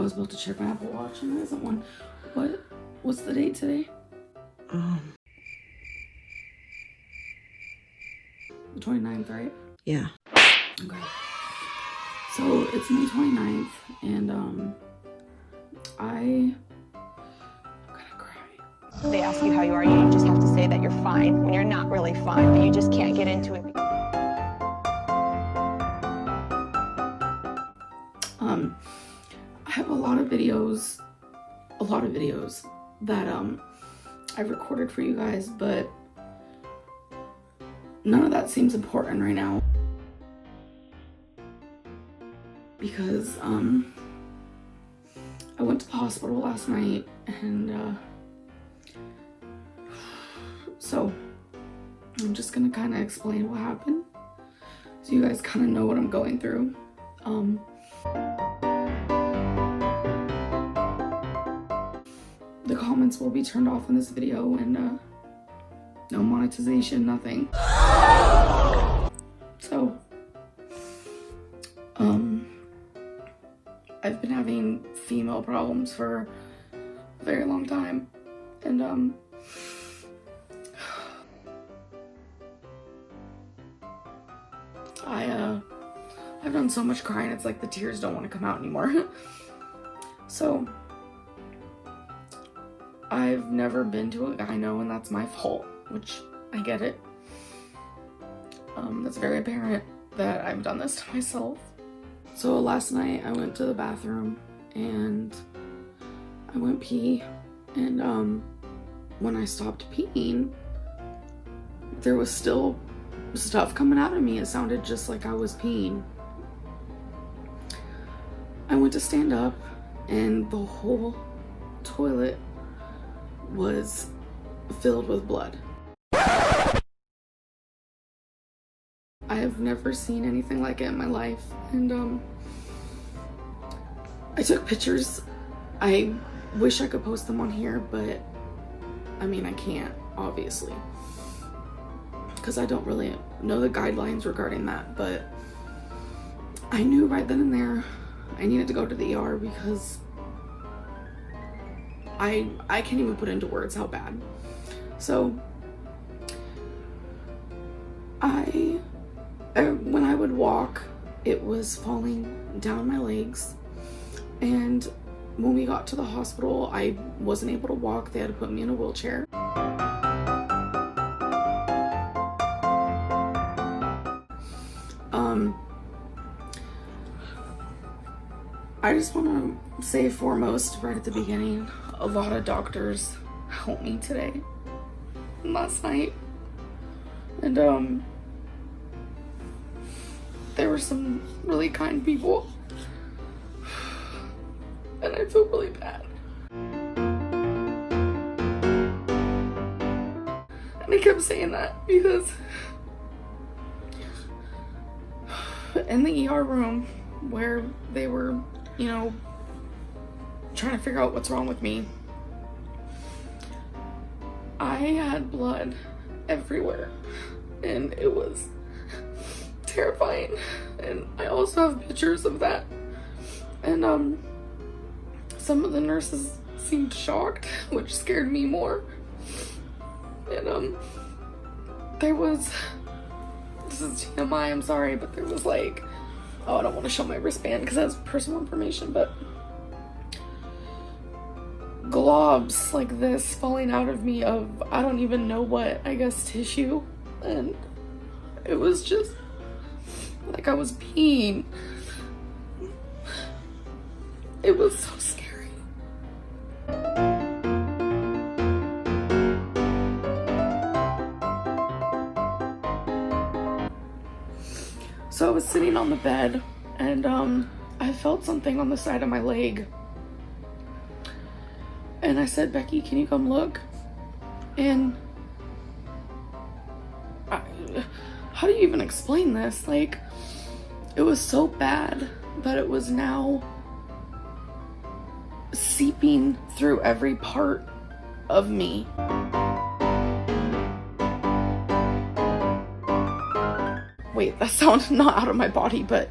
was about to check my Apple Watch and there isn't one. What's the date today? The 29th, right? Yeah. Okay. So it's May 29th and I'm gonna cry. They ask you how you are, you just have to say that you're fine when you're not really fine, but you just can't get into it. I have a lot of videos that I've recorded for you guys, but none of that seems important right now because I went to the hospital last night and so I'm just gonna kind of explain what happened so you guys kind of know what I'm going through. The comments will be turned off in this video and no monetization, nothing. So, I've been having female problems for a very long time and I've done so much crying, it's like the tears don't want to come out anymore. So, I've never been to a gyno and that's my fault, which I get it. It's very apparent that I've done this to myself. So last night I went to the bathroom and I went pee and when I stopped peeing, there was still stuff coming out of me. It sounded just like I was peeing. I went to stand up and the whole toilet was filled with blood. I have never seen anything like it in my life and I took pictures. I wish I could post them on here, but I mean I can't, obviously, because I don't really know the guidelines regarding that, but I knew right then and there I needed to go to the ER because I can't even put into words how bad. So when I would walk, it was falling down my legs, and when we got to the hospital, I wasn't able to walk. They had to put me in a wheelchair. I just want to say foremost, right at the beginning, a lot of doctors helped me today and last night, and there were some really kind people, and I feel really bad. And I kept saying that because in the ER room where they were, you know, trying to figure out what's wrong with me, I had blood everywhere and it was terrifying, and I also have pictures of that, and some of the nurses seemed shocked, which scared me more, and there was, this is TMI, I'm sorry, but there was like, oh, I don't want to show my wristband because that's personal information, but globs like this falling out of me of, I don't even know what, I guess tissue, and it was just like I was peeing. It was so scary. So I was sitting on the bed and I felt something on the side of my leg. And I said, Becky, can you come look? And how do you even explain this? Like, it was so bad that it was now seeping through every part of me. Wait, that sounds not out of my body, but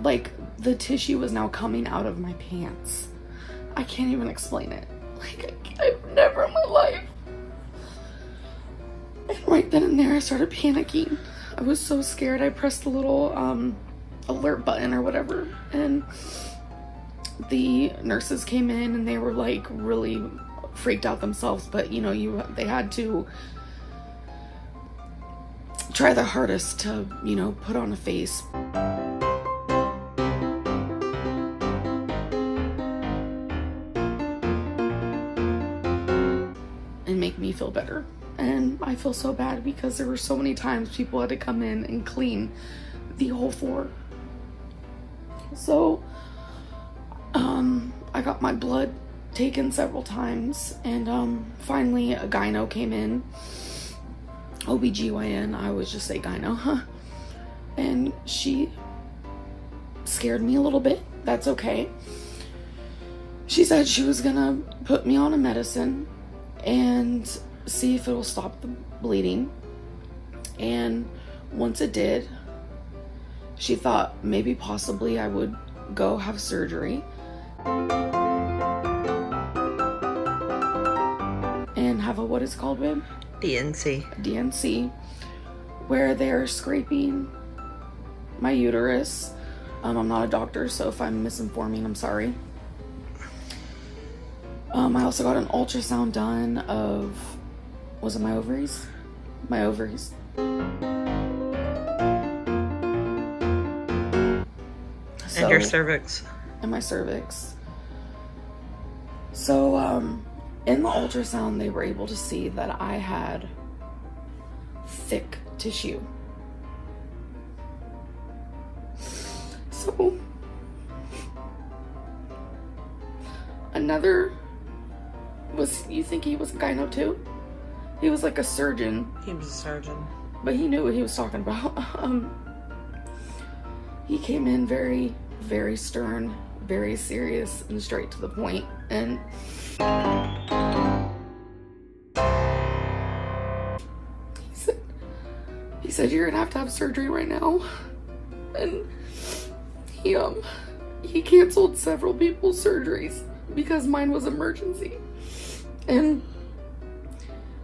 like, the tissue was now coming out of my pants. I can't even explain it. Like, I've never in my life. And right then and there, I started panicking. I was so scared. I pressed the little alert button or whatever, and the nurses came in and they were like really freaked out themselves, but you know, they had to try their hardest to, you know, put on a face. And make me feel better. And I feel so bad because there were so many times people had to come in and clean the whole floor. So, I got my blood taken several times, and finally a gyno came in. OBGYN, I always just say gyno, huh? And she scared me a little bit. That's okay. She said she was gonna put me on a medicine and see if it'll stop the bleeding. And once it did, she thought maybe possibly I would go have surgery and have a, what is called, babe? DNC, where they're scraping my uterus. I'm not a doctor, so if I'm misinforming, I'm sorry. I also got an ultrasound done of, was it my ovaries? My ovaries. And your cervix. And my cervix. So, in the ultrasound, they were able to see that I had thick tissue. So, another was, you think he was a gyno too? He was like a surgeon. He was a surgeon. But he knew what he was talking about. He came in very, very stern, very serious, and straight to the point. And he said, you're gonna have to have surgery right now. And he canceled several people's surgeries because mine was emergency. And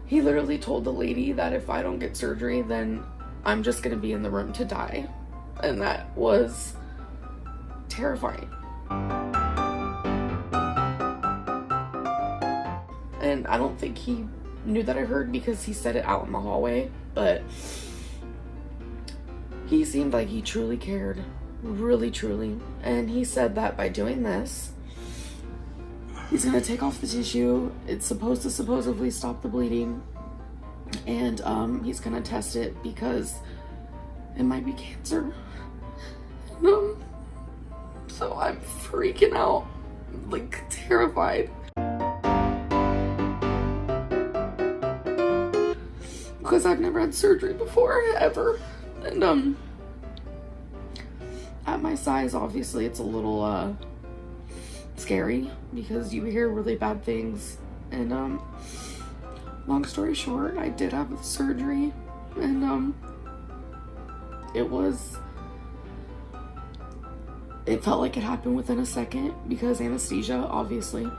he literally told the lady that if I don't get surgery, then I'm just gonna be in the room to die. And that was terrifying. And I don't think he knew that I heard because he said it out in the hallway, but he seemed like he truly cared, really truly. And he said that by doing this, he's gonna take off the tissue. It's supposed to supposedly stop the bleeding, and he's gonna test it because it might be cancer. So I'm freaking out, like terrified. Because I've never had surgery before, ever. And at my size, obviously it's a little scary because you hear really bad things. And long story short, I did have the surgery, and it felt like it happened within a second because anesthesia, obviously.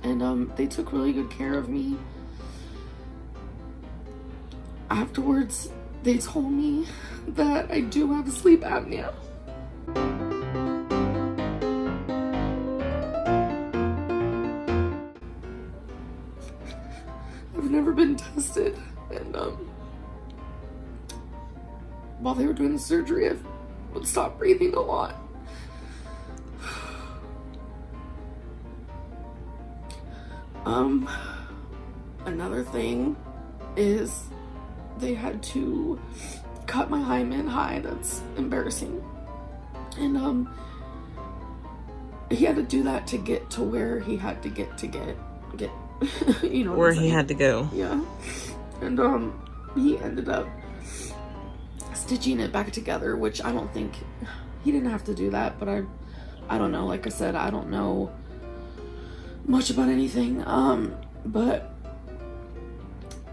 And they took really good care of me. Afterwards, they told me that I do have sleep apnea. I've never been tested, and while they were doing the surgery, I would stop breathing a lot. Another thing is they had to cut my hymen high. That's embarrassing. And he had to do that to get to where he had to get you know where he had to go. Yeah. And he ended up stitching it back together, which I don't think he didn't have to do that, but I don't know. Like I said, I don't know much about anything, but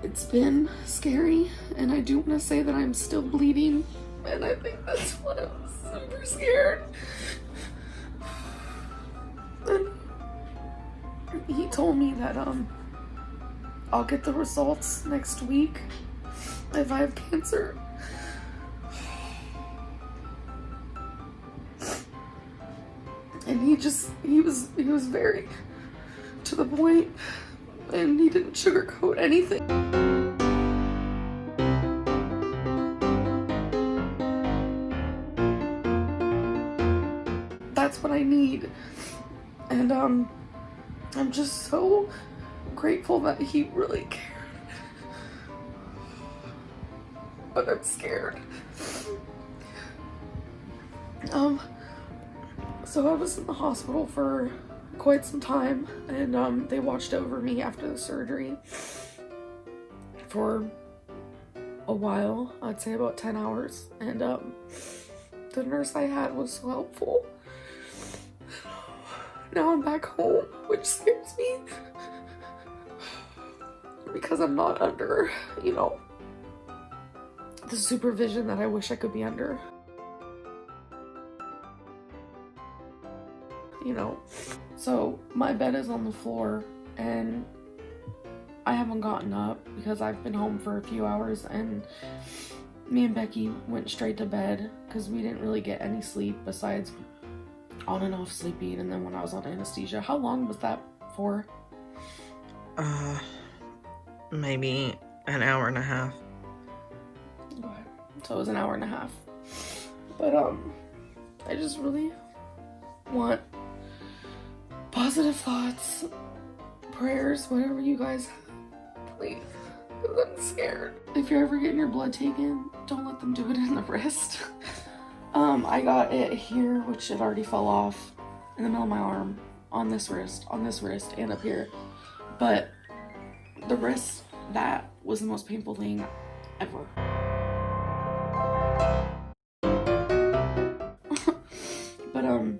it's been scary, and I do want to say that I'm still bleeding, And I think that's why I'm super scared. And he told me that I'll get the results next week if I have cancer. And he was very to the point, and he didn't sugarcoat anything. That's what I need. And I'm just so grateful that he really cared. But I'm scared. So I was in the hospital for quite some time, and they watched over me after the surgery for a while. I'd say about 10 hours, and the nurse I had was so helpful. Now I'm back home, which scares me because I'm not under, you know, the supervision that I wish I could be under. You know, so my bed is on the floor and I haven't gotten up because I've been home for a few hours, and me and Becky went straight to bed because we didn't really get any sleep besides on and off sleeping, and then when I was on anesthesia. How long was that for? Maybe an hour and a half. Okay. So it was an hour and a half. But I just really want positive thoughts, prayers, whatever you guys have, please, because I'm scared. If you're ever getting your blood taken, don't let them do it in the wrist. I got it here, which it already fell off in the middle of my arm, on this wrist, and up here. But the wrist, that was the most painful thing ever. But I'm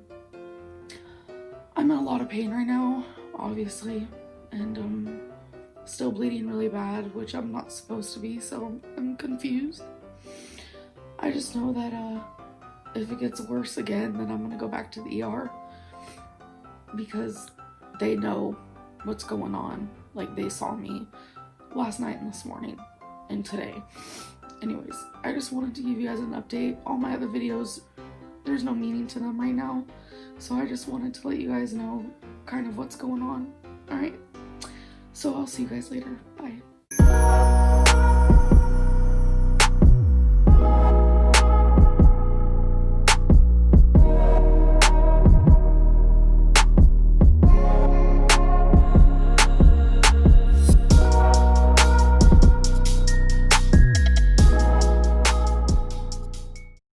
in a lot of pain right now, obviously, and still bleeding really bad, which I'm not supposed to be, so I'm confused. I just know that if it gets worse again, then I'm gonna go back to the ER because they know what's going on. Like, they saw me last night and this morning and today. Anyways, I just wanted to give you guys an update. All my other videos, there's no meaning to them right now, so I just wanted to let you guys know kind of what's going on. Alright, so I'll see you guys later. Bye.